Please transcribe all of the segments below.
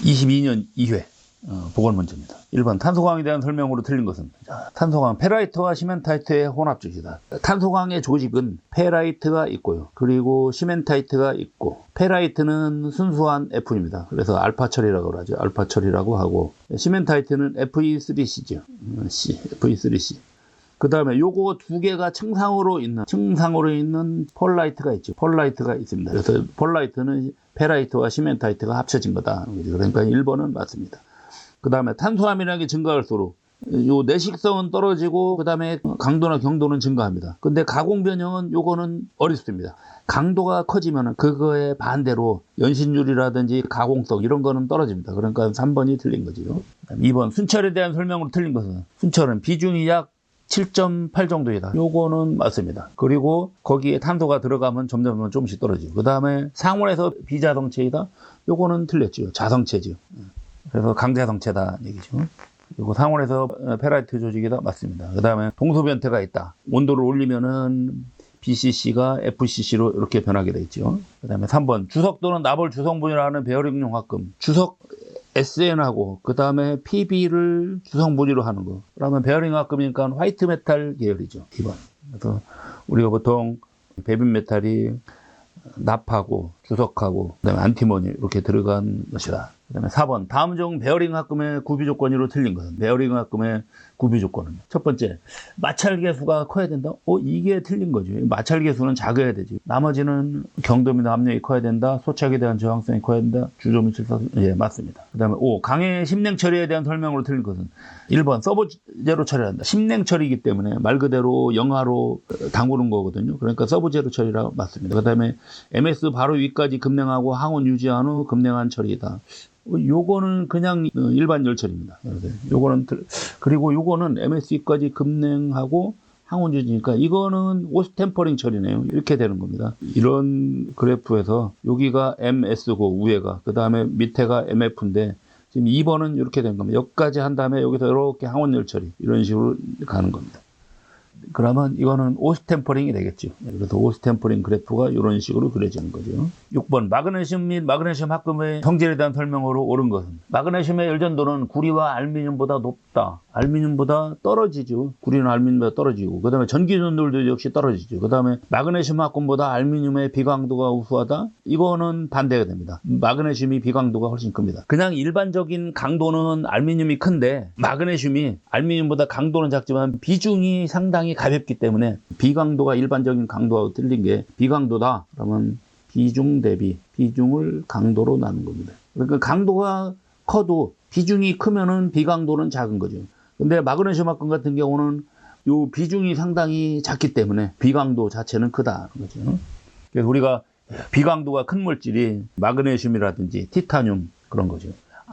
(22년 2회) 보건문제입니다. 1번 탄소광에 대한 설명으로 틀린 것은, 탄소광 페라이트와 시멘타이트의 혼합적이다. 탄소광의 조직은 페라이트가 있고요, 그리고 시멘타이트가 있고, 페라이트는 순수한 F입니다. 그래서 알파 처리라고 하죠. 알파 처리라고 하고, 시멘타이트는 Fe3C죠. Fe3C. 그 다음에 요거 두 개가 층상으로 있는 폴라이트가 있죠. 폴라이트가 있습니다. 그래서 폴라이트는 페라이트와 시멘타이트가 합쳐진 거다. 그러니까 1번은 맞습니다. 그 다음에 탄소함이라는 게 증가할수록 요 내식성은 떨어지고, 그 다음에 강도나 경도는 증가합니다. 근데 가공 변형은 요거는 어렵습니다. 강도가 커지면은 그거에 반대로 연신율이라든지 가공성 이런 거는 떨어집니다. 그러니까 3번이 틀린 거죠. 2번 순철에 대한 설명으로 틀린 것은, 순철은 비중이 약 7.8 정도이다. 요거는 맞습니다. 그리고 거기에 탄소가 들어가면 점점 조금씩 떨어지고, 그 다음에 상온에서 비자성체이다. 요거는 틀렸죠. 자성체죠. 그래서 강자성체다 얘기죠. 그리고 상온에서 페라이트 조직이다. 맞습니다. 그 다음에 동소 변태가 있다. 온도를 올리면은 BCC가 FCC로 이렇게 변하게 되어 있죠. 그 다음에 3번 주석 또는 나벌 주성분이라는 베어링용 합금. 주석 SN하고 그 다음에 PB를 주성분위로 하는 거. 그러면 베어링 합금이니까 화이트 메탈 계열이죠. 2번. 그래서 우리가 보통 배빈 메탈이 납하고 주석하고 그다음에 안티모니 이렇게 들어간 것이다. 그다음에 4번 다음 중 베어링 합금의 구비 조건으로 틀린 것은, 베어링 합금의 구비 조건은 첫 번째, 마찰 계수가 커야 된다. 이게 틀린 거죠. 마찰 계수는 작아야 되지. 나머지는 경도미나 압력이 커야 된다. 소착에 대한 저항성이 커야 된다. 주조미 칠사. 예, 맞습니다. 그다음에 5. 강의 심냉 처리에 대한 설명으로 틀린 것은, 1번 서브제로 처리한다. 심냉 처리이기 때문에 말 그대로 영하로 담그는 거거든요. 그러니까 서브제로 처리라 맞습니다. 그다음에 MS 바로 위까지 급냉하고 항온 유지한 후 급냉한 처리이다. 요거는 그냥 일반 열처리입니다. 요거는, 그리고 요거는 MSE까지 급냉하고 항온 유지니까 이거는 오스 템퍼링 처리네요. 이렇게 되는 겁니다. 이런 그래프에서 여기가 MS고 위에가, 그 다음에 밑에가 MF인데 지금 2번은 이렇게 된 겁니다. 여기까지 한 다음에 여기서 이렇게 항온 열처리 이런 식으로 가는 겁니다. 그러면 이거는 오스 템퍼링이 되겠죠. 그래서 오스 템퍼링 그래프가 이런 식으로 그려지는 거죠. 6번 마그네슘 및 마그네슘 합금의 성질에 대한 설명으로 옳은 것은, 마그네슘의 열전도는 구리와 알루미늄보다 높다. 알루미늄보다 떨어지죠. 구리는 알루미늄보다 떨어지고, 그 다음에 전기전도율도 역시 떨어지죠. 그 다음에 마그네슘 합금보다 알루미늄의 비강도가 우수하다. 이거는 반대가 됩니다. 마그네슘이 비강도가 훨씬 큽니다. 그냥 일반적인 강도는 알루미늄이 큰데, 마그네슘이 알루미늄보다 강도는 작지만 비중이 상당히 가볍기 때문에 비강도가 일반적인 강도하고 틀린 게 비강도다. 그러면 비중 대비 비중을 강도로 나눈 겁니다. 그러니까 강도가 커도 비중이 크면은 비강도는 작은 거죠. 근데 마그네슘 합금 같은 경우는 요 비중이 상당히 작기 때문에 비강도 자체는 크다는 거죠. 그래서 우리가 비강도가 큰 물질이 마그네슘이라든지 티타늄 그런 거죠.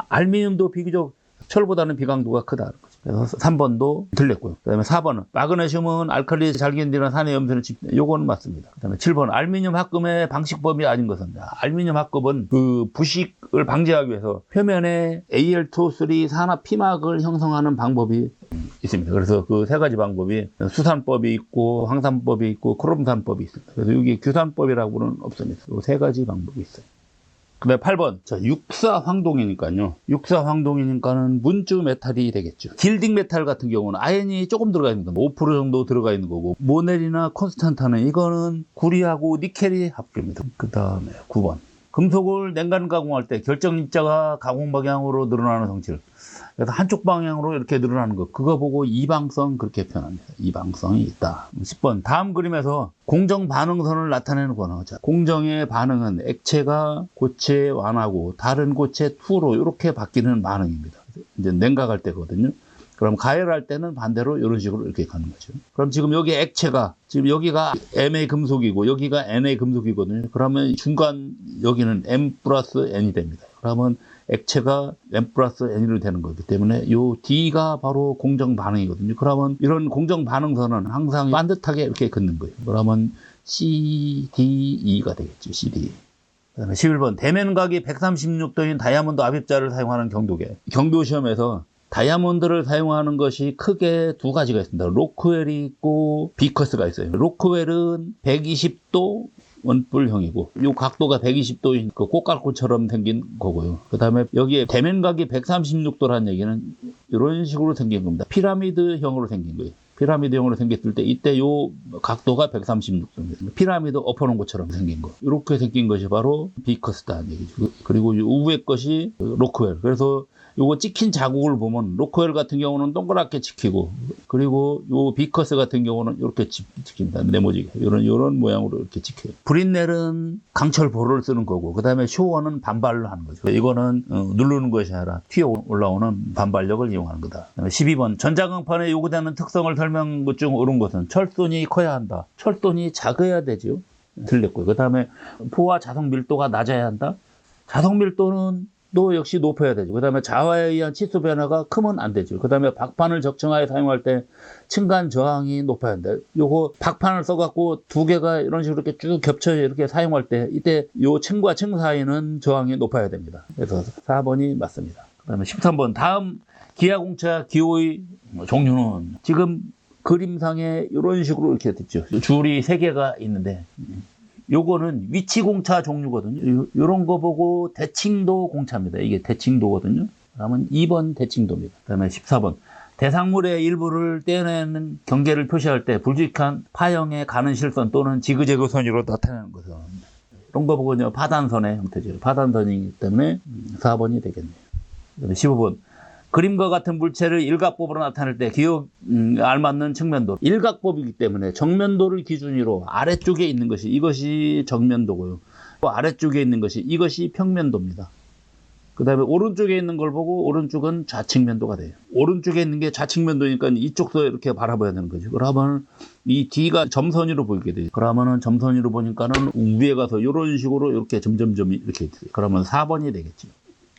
알루미늄도 비교적 철보다는 비강도가 크다는 거죠. 그래서 3번도 틀렸고요. 그 다음에 4번은 마그네슘은 알칼리 잘 견디는 산의 염소는 요거는 맞습니다. 그 다음에 7번 알루미늄 합금의 방식법이 아닌 것은, 알루미늄 합금은 그 부식을 방지하기 위해서 표면에 Al2O3 산화 피막을 형성하는 방법이 있습니다. 그래서 그 세 가지 방법이 수산법이 있고 황산법이 있고 크롬산법이 있습니다. 그래서 여기 규산법이라고는 없습니다. 이 세 가지 방법이 있어요. 그 다음에 8번. 육사황동이니까요. 육사황동이니까는 문주 메탈이 되겠죠. 길딩 메탈 같은 경우는 아연이 조금 들어가 있는 겁니다. 5% 정도 들어가 있는 거고, 모넬이나 콘스탄타는 이거는 구리하고 니켈이 합금입니다. 그 다음에 9번. 금속을 냉간 가공할 때 결정 입자가 가공 방향으로 늘어나는 성질. 그래서 한쪽 방향으로 이렇게 늘어나는 거. 그거 보고 이방성 그렇게 표현합니다. 이방성이 있다. 10번. 다음 그림에서 공정 반응선을 나타내는 번호. 자, 공정의 반응은 액체가 고체 완하고 다른 고체 투로 이렇게 바뀌는 반응입니다. 이제 냉각할 때거든요. 그럼 가열할 때는 반대로 이런 식으로 이렇게 가는 거죠. 그럼 지금 여기 액체가, 지금 여기가 Ma 금속이고 여기가 Na 금속이거든요. 그러면 중간 여기는 M 플러스 N이 됩니다. 그러면 액체가 M 플러스 N이 되는 거기 때문에 요 D가 바로 공정 반응이거든요. 그러면 이런 공정 반응선은 항상 반듯하게 이렇게 긋는 거예요. 그러면 CDE가 되겠죠. CD. 그 다음에 11번. 대면각이 136도인 다이아몬드 압입자를 사용하는 경도계. 경도 시험에서 다이아몬드를 사용하는 것이 크게 두 가지가 있습니다. 로크웰이 있고 비커스가 있어요. 로크웰은 120도 원뿔형이고 이 각도가 120도인 그 꽃갈콘처럼 생긴 거고요. 그 다음에 여기에 대면각이 136도라는 얘기는 이런 식으로 생긴 겁니다. 피라미드형으로 생긴 거예요. 피라미드형으로 생겼을 때 이때 요 각도가 136도입니다. 피라미드 엎어놓은 것처럼 생긴 거. 이렇게 생긴 것이 바로 비커스다는 얘기죠. 그리고 요 위에 것이 로크웰. 그래서 요거 찍힌 자국을 보면 로크웰 같은 경우는 동그랗게 찍히고 그리고 요 비커스 같은 경우는 이렇게 찍힙니다. 네모지게 요런 모양으로 이렇게 찍혀요. 브린넬은 강철 보를 쓰는 거고 그 다음에 쇼어는 반발을 하는 거죠. 이거는 누르는 것이 아니라 튀어 올라오는 반발력을 이용하는 거다. 12번 전자광판에 요구되는 특성을 설명 것 중 옳은 것은 철선이 커야 한다. 철선이 작아야 되죠. 틀렸고요. 그 다음에 포화 자석 밀도가 낮아야 한다. 자석 밀도는 또 역시 높여야 되죠. 그 다음에 자화에 의한 치수 변화가 크면 안 되죠. 그 다음에 박판을 적층하에 사용할 때 층간 저항이 높아야 한다. 요거 박판을 써갖고 두 개가 이런 식으로 이렇게 쭉 겹쳐 이렇게 사용할 때 이때 요 층과 층 사이는 저항이 높아야 됩니다. 그래서 4번이 맞습니다. 그 다음에 13번 다음 기아공차 기호의 종류는 지금 그림상에 이런 식으로 이렇게 됐죠. 줄이 3개가 있는데 요거는 위치공차 종류거든요. 요런 거 보고 대칭도 공차입니다. 이게 대칭도거든요. 그러면 2번 대칭도입니다. 그 다음에 14번. 대상물의 일부를 떼어내는 경계를 표시할 때 굵직한 파형의 가는 실선 또는 지그재그 선으로 나타내는 것은 이런 거 보고 파단선의 형태죠. 파단선이기 때문에 4번이 되겠네요. 그 다음에 15번. 그림과 같은 물체를 일각법으로 나타낼 때 기억 알맞는 측면도 일각법이기 때문에 정면도를 기준으로 아래쪽에 있는 것이 이것이 정면도고요. 아래쪽에 있는 것이 이것이 평면도입니다. 그 다음에 오른쪽에 있는 걸 보고 오른쪽은 좌측면도가 돼요. 오른쪽에 있는 게 좌측면도니까 이쪽서 이렇게 바라봐야 되는 거죠. 그러면 이 D가 점선위로 보이게 돼요. 그러면은 점선위로 보니까는 위에 가서 이런 식으로 이렇게 점점점이 이렇게 돼요. 그러면 4번이 되겠죠.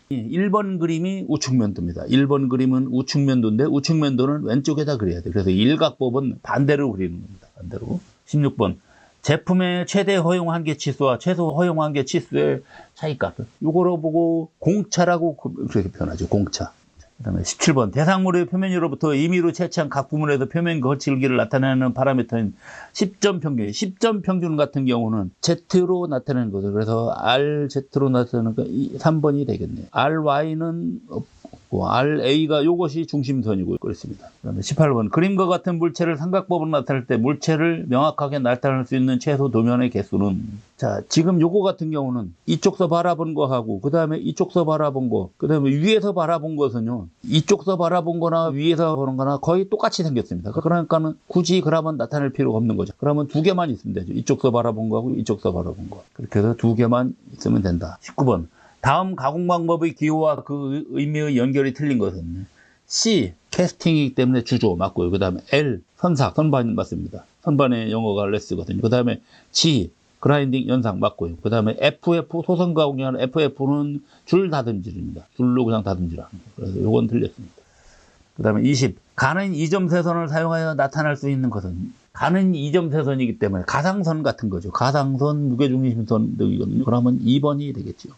1번 그림이 우측면도입니다. 1번 그림은 우측면도인데 우측면도는 왼쪽에다 그려야 돼요. 그래서 일각법은 반대로 그리는 겁니다. 반대로. 16번. 제품의 최대 허용 한계 치수와 최소 허용 한계 치수의 차이값을 요거로 보고 공차라고 그렇게 표현하죠. 공차. 그 다음에 17번. 대상물의 표면으로부터 임의로 채취한 각 부분에서 표면 거칠기를 나타내는 파라미터인 10점 평균. 10점 평균 같은 경우는 Z로 나타내는 거죠. 그래서 RZ로 나타내는 거 3번이 되겠네요. RY는 없고 RA가 요것이 중심선이고 그렇습니다. 그 다음에 18번. 그림과 같은 물체를 삼각법으로 나타낼 때 물체를 명확하게 나타낼 수 있는 최소 도면의 개수는 자, 지금 요거 같은 경우는 이쪽서 바라본 거하고 그 다음에 이쪽서 바라본 거 그 다음에 위에서 바라본 것은요 이쪽서 바라본 거나 위에서 보는 거나 거의 똑같이 생겼습니다. 그러니까는 굳이 그러면 나타낼 필요가 없는 거죠. 그러면 두 개만 있으면 되죠. 이쪽서 바라본 거하고 이쪽서 바라본 거. 그렇게 해서 두 개만 있으면 된다. 19번. 다음 가공 방법의 기호와 그 의미의 연결이 틀린 것은 C. 캐스팅이기 때문에 주조 맞고요. 그 다음에 L. 선삭, 선반 맞습니다. 선반의 영어가 레스거든요. 그 다음에 G. 그라인딩 연상 맞고요. 그 다음에 FF 소선 가공이라는 FF는 줄 다듬질입니다. 줄로 그냥 다듬질하는 거예요. 그래서 요건 틀렸습니다. 그 다음에 20. 가는 2점 세선을 사용하여 나타날 수 있는 것은 가는 2점 세선이기 때문에 가상선 같은 거죠. 가상선, 무게중심선 등이거든요. 그러면 2번이 되겠죠.